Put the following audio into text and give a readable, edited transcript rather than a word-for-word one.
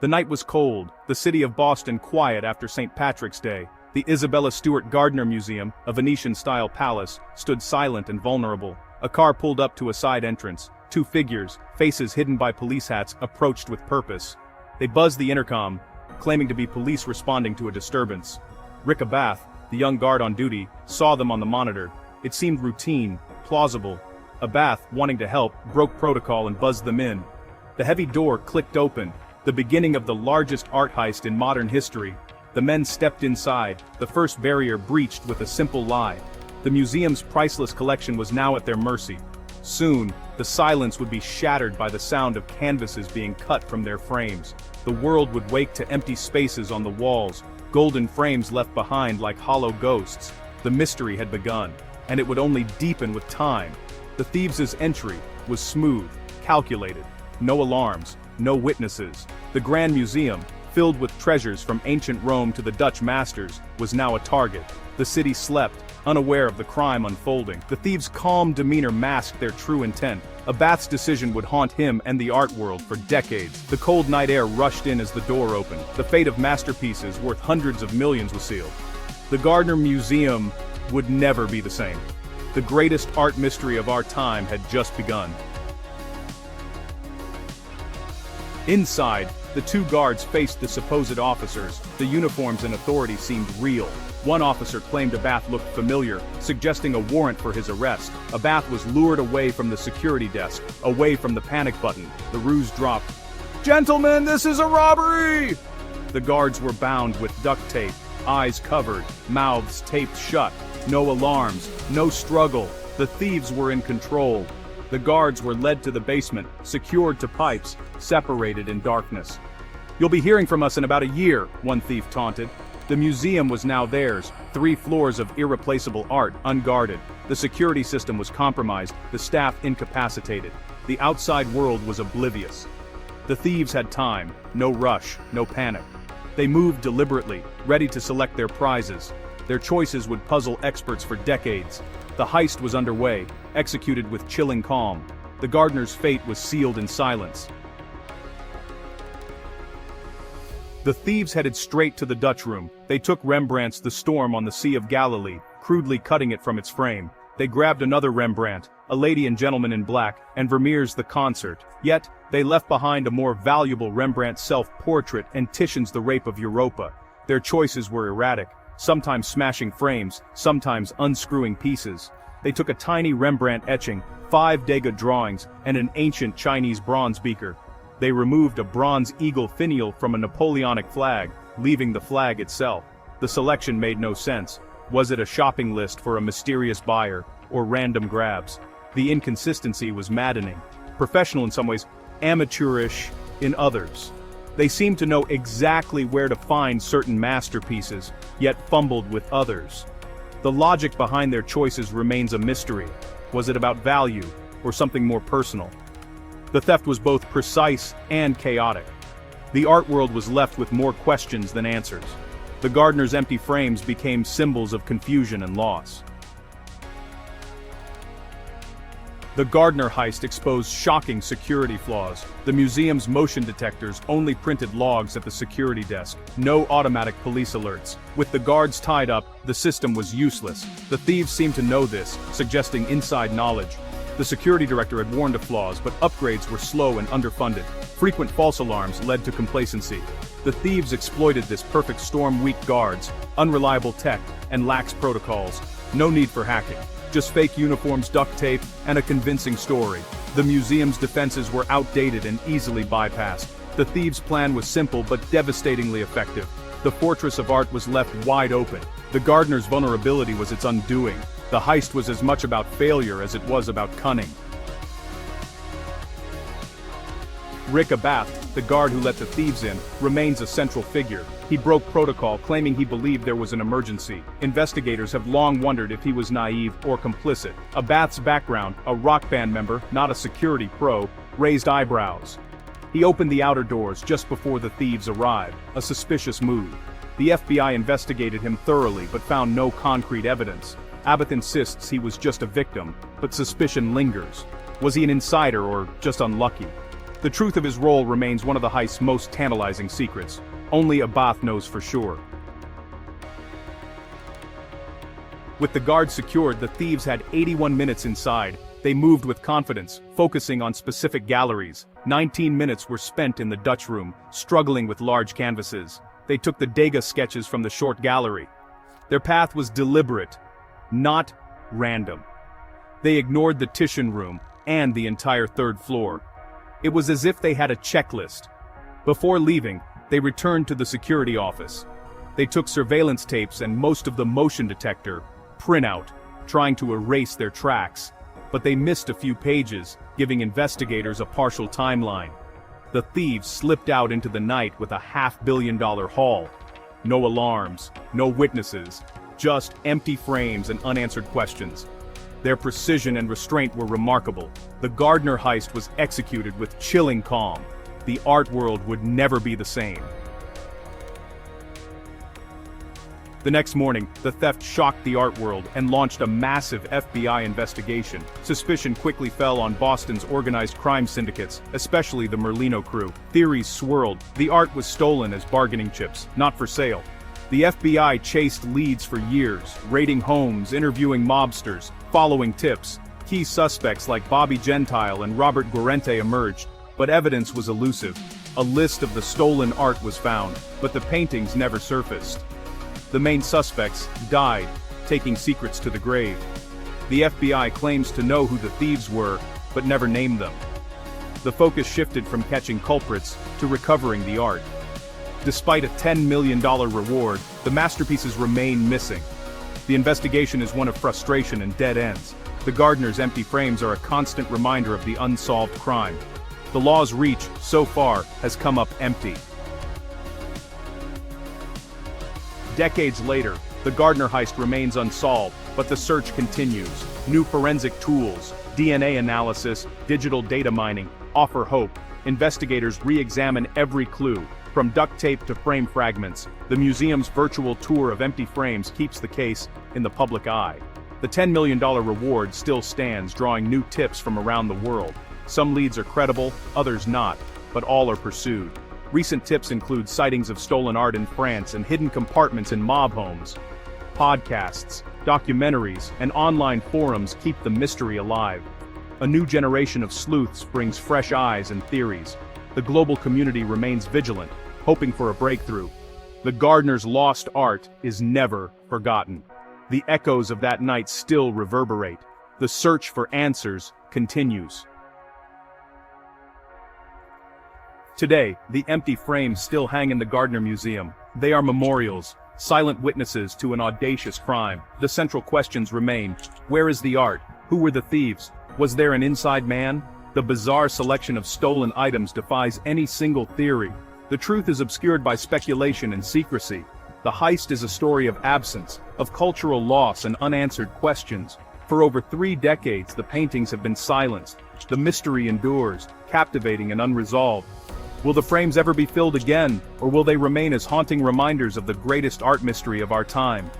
The night was cold, the city of Boston quiet after St. Patrick's Day. The Isabella Stewart Gardner Museum, a Venetian-style palace, stood silent and vulnerable. A car pulled up to a side entrance. Two figures, faces hidden by police hats, approached with purpose. They buzzed the intercom, claiming to be police responding to a disturbance. Rick Abath, the young guard on duty, saw them on the monitor. It seemed routine, plausible. Abath, wanting to help, broke protocol and buzzed them in. The heavy door clicked open, the beginning of the largest art heist in modern history. The men stepped inside, the first barrier breached with a simple lie. The museum's priceless collection was now at their mercy. Soon, the silence would be shattered by the sound of canvases being cut from their frames. The world would wake to empty spaces on the walls, golden frames left behind like hollow ghosts. The mystery had begun, and it would only deepen with time. The thieves' entry was smooth, calculated. No alarms, no witnesses. The Grand Museum, filled with treasures from ancient Rome to the Dutch masters, was now a target. The city slept, unaware of the crime unfolding. The thieves' calm demeanor masked their true intent. Abath's decision would haunt him and the art world for decades. The cold night air rushed in as the door opened. The fate of masterpieces worth hundreds of millions was sealed. The Gardner Museum would never be the same. The greatest art mystery of our time had just begun. Inside, the two guards faced the supposed officers. The uniforms and authority seemed real. One officer claimed Abath looked familiar, suggesting a warrant for his arrest. Abath was lured away from the security desk, away from the panic button. The ruse dropped. "Gentlemen, this is a robbery!" The guards were bound with duct tape, eyes covered, mouths taped shut. No alarms, no struggle. The thieves were in control. The guards were led to the basement, secured to pipes, separated in darkness. "You'll be hearing from us in about a year," one thief taunted. The museum was now theirs, 3 floors of irreplaceable art, unguarded. The security system was compromised, the staff incapacitated. The outside world was oblivious. The thieves had time, no rush, no panic. They moved deliberately, ready to select their prizes. Their choices would puzzle experts for decades. The heist was underway, executed with chilling calm. The Gardner's fate was sealed in silence. The thieves headed straight to the Dutch room. They took Rembrandt's The Storm on the Sea of Galilee, crudely cutting it from its frame. They grabbed another Rembrandt, A Lady and Gentleman in Black, and Vermeer's The Concert. Yet, they left behind a more valuable Rembrandt self-portrait and Titian's The Rape of Europa. Their choices were erratic, sometimes smashing frames, sometimes unscrewing pieces. They took a tiny Rembrandt etching, 5 Degas drawings, and an ancient Chinese bronze beaker. They removed a bronze eagle finial from a Napoleonic flag, leaving the flag itself. The selection made no sense. Was it a shopping list for a mysterious buyer, or random grabs? The inconsistency was maddening. Professional in some ways, amateurish in others. They seemed to know exactly where to find certain masterpieces, yet fumbled with others. The logic behind their choices remains a mystery. Was it about value, or something more personal? The theft was both precise and chaotic. The art world was left with more questions than answers. The Gardner's empty frames became symbols of confusion and loss. The Gardner heist exposed shocking security flaws. The museum's motion detectors only printed logs at the security desk, no automatic police alerts. With the guards tied up, the system was useless. The thieves seemed to know this, suggesting inside knowledge. The security director had warned of flaws, but upgrades were slow and underfunded. Frequent false alarms led to complacency. The thieves exploited this perfect storm: weak guards, unreliable tech, and lax protocols. No need for hacking. Just fake uniforms, duct tape, and a convincing story. The museum's defenses were outdated and easily bypassed. The thieves' plan was simple but devastatingly effective. The fortress of art was left wide open. The Gardner's vulnerability was its undoing. The heist was as much about failure as it was about cunning. Rick Abath, the guard who let the thieves in, remains a central figure. He broke protocol, claiming he believed there was an emergency. Investigators have long wondered if he was naive or complicit. Abath's background, a rock band member, not a security pro, raised eyebrows. He opened the outer doors just before the thieves arrived, a suspicious move. The FBI investigated him thoroughly but found no concrete evidence. Abath insists he was just a victim, but suspicion lingers. Was he an insider or just unlucky? The truth of his role remains one of the heist's most tantalizing secrets. Only Abath knows for sure. With the guards secured, the thieves had 81 minutes inside. They moved with confidence, focusing on specific galleries. 19 minutes were spent in the Dutch room, struggling with large canvases. They took the Degas sketches from the short gallery. Their path was deliberate, not random. They ignored the Titian room and the entire third floor. It was as if they had a checklist. Before leaving, they returned to the security office. They took surveillance tapes and most of the motion detector printout, trying to erase their tracks. But they missed a few pages, giving investigators a partial timeline. The thieves slipped out into the night with a $500 million haul. No alarms, no witnesses, just empty frames and unanswered questions. Their precision and restraint were remarkable. The Gardner heist was executed with chilling calm. The art world would never be the same. The next morning, the theft shocked the art world and launched a massive FBI investigation. Suspicion quickly fell on Boston's organized crime syndicates, especially the Merlino crew. Theories swirled. The art was stolen as bargaining chips, not for sale. The FBI chased leads for years, raiding homes, interviewing mobsters, following tips. Key suspects like Bobby Gentile and Robert Guarente emerged, but evidence was elusive. A list of the stolen art was found, but the paintings never surfaced. The main suspects died, taking secrets to the grave. The FBI claims to know who the thieves were, but never named them. The focus shifted from catching culprits to recovering the art. Despite a $10 million reward, the masterpieces remain missing. The investigation is one of frustration and dead ends. The Gardner's empty frames are a constant reminder of the unsolved crime. The law's reach, so far, has come up empty. Decades later, the Gardner heist remains unsolved, but the search continues. New forensic tools, DNA analysis, digital data mining, offer hope. Investigators re-examine every clue, from duct tape to frame fragments. The museum's virtual tour of empty frames keeps the case in the public eye. The $10 million reward still stands, drawing new tips from around the world. Some leads are credible, others not, but all are pursued. Recent tips include sightings of stolen art in France and hidden compartments in mob homes. Podcasts, documentaries, and online forums keep the mystery alive. A new generation of sleuths brings fresh eyes and theories. The global community remains vigilant, hoping for a breakthrough. The Gardner's lost art is never forgotten. The echoes of that night still reverberate. The search for answers continues. Today, the empty frames still hang in the Gardner Museum. They are memorials, silent witnesses to an audacious crime. The central questions remain: where is the art? Who were the thieves? Was there an inside man? The bizarre selection of stolen items defies any single theory. The truth is obscured by speculation and secrecy. The heist is a story of absence, of cultural loss and unanswered questions. For over 3 decades, the paintings have been silenced. The mystery endures, captivating and unresolved. Will the frames ever be filled again, or will they remain as haunting reminders of the greatest art mystery of our time?